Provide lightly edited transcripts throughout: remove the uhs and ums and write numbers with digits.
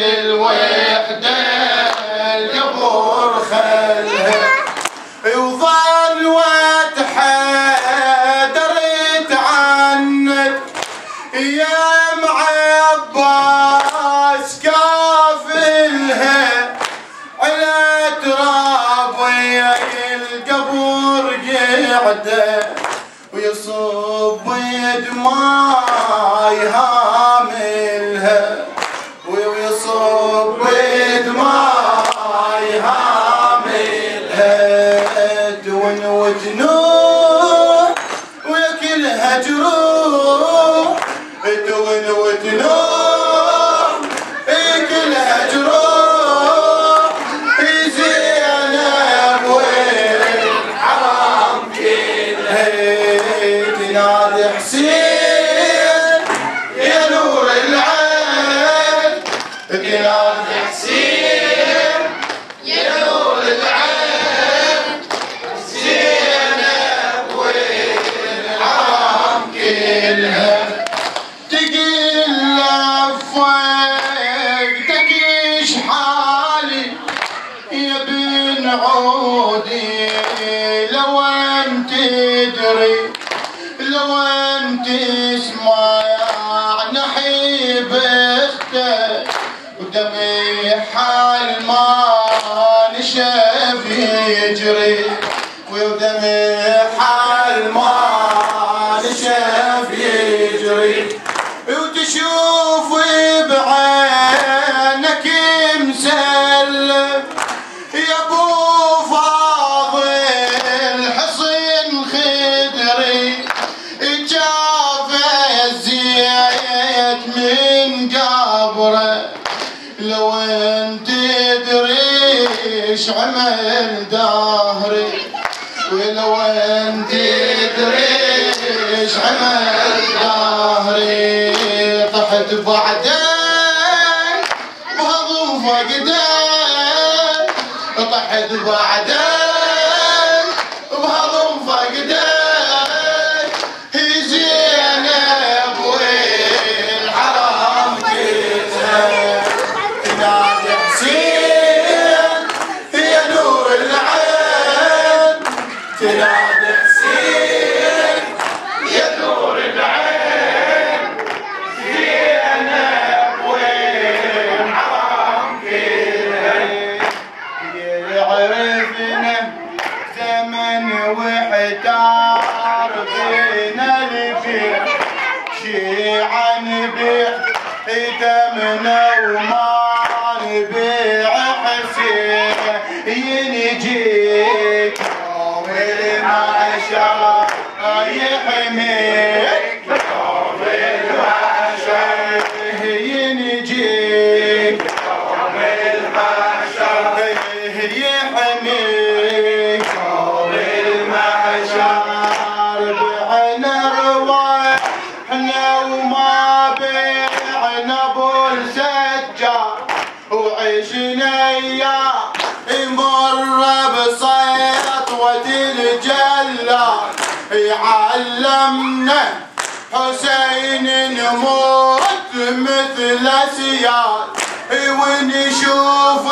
الوحدة القبر خلها وظل واتحدر يتعنت يا معباس كافلها على تراب القبر قعده ويصب دماي هاملها ويصب دماي هاملها دون وجنوح ويكلها جروح دون وجنوح يكلها جروح زينب والحرام كلها تنادي حسين يا نور العين تنادي حسين يا نور العين زينب والحرام كلها تقيل لفوقتك ايش حالي يا بن عودي لو انت تدري لو انت تسمع نحيب اختك ودمي حال ما نشف يجري ودمي حال ما نشف يجري وتشوف بعينك مسلم يا ابو فاضل حصين خدري جافه الزيت من قبره لو انت تدري ايش عمل دهري ولو انت تدري ايش عمل دهري طحت بعدين وهضم فقدين طحت بعدين وهضم فقدين هي زينب والحرام كلها تنادي حسين يا نور العين تنادي حسين يا نور العين زينب والحرام كلها يعرفنا زمن واحتار بينا البيع شيعا نبيع دمنا وما نبيع حسين ينجيك يوم المعشر يحميك يوم المعشر ينجيك يوم المعشر يحميك يوم المعشر بعنا رواحنا وما بيعنا ابو السجار وعشنا اياه مر بسطوة الجلال يعلمنا حسين نموت مثل سيال ونشوف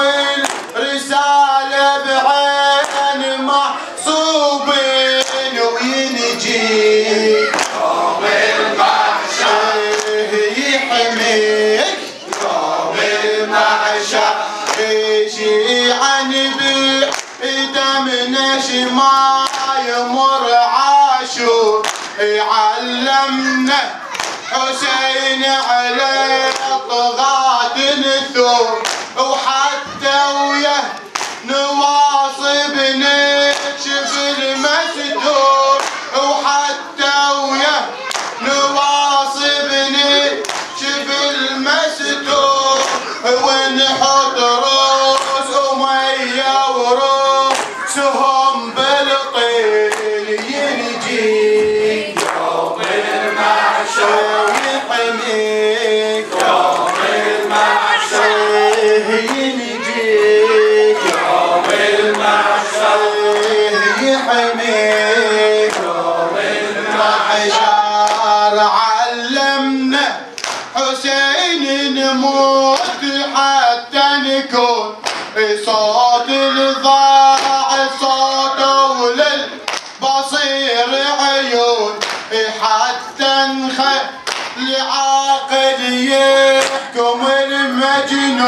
الرسالة بعين محصوبين وينجيك يوم المحشر يحميك يوم المحشر شيعا نبيع دمنا شما يمر عاشور يعلمنا حسين على طغاة الثور وحتى وياه نواصب نكشف المستور وحتى وياه نواصب نكشف المستور ونحط روس أمية ورؤوسهم بالطين ينجيك يوم المحشر يحميك يوم المحشر ينجيك يوم المحشر يحميك يوم المحشر علمنا حسين نموت حي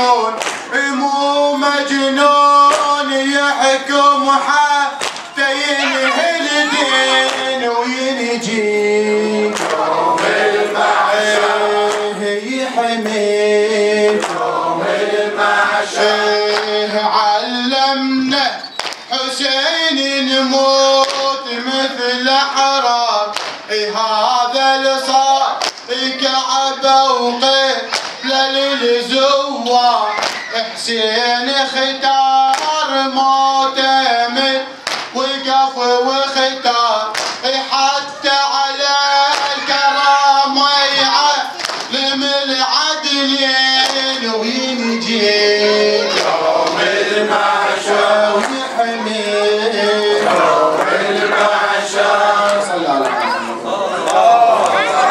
مجنون مو مجنون يحكم حتى ينهي الدين وينجي يوم المحشر يحمي يوم المحشر. علمنا حسين نموت مثل حرام هذا الصار كعبة وقبلة للزوار. حسين اختار موته من وقف واختار حتى على الكرامة يعلم العدلين وينجي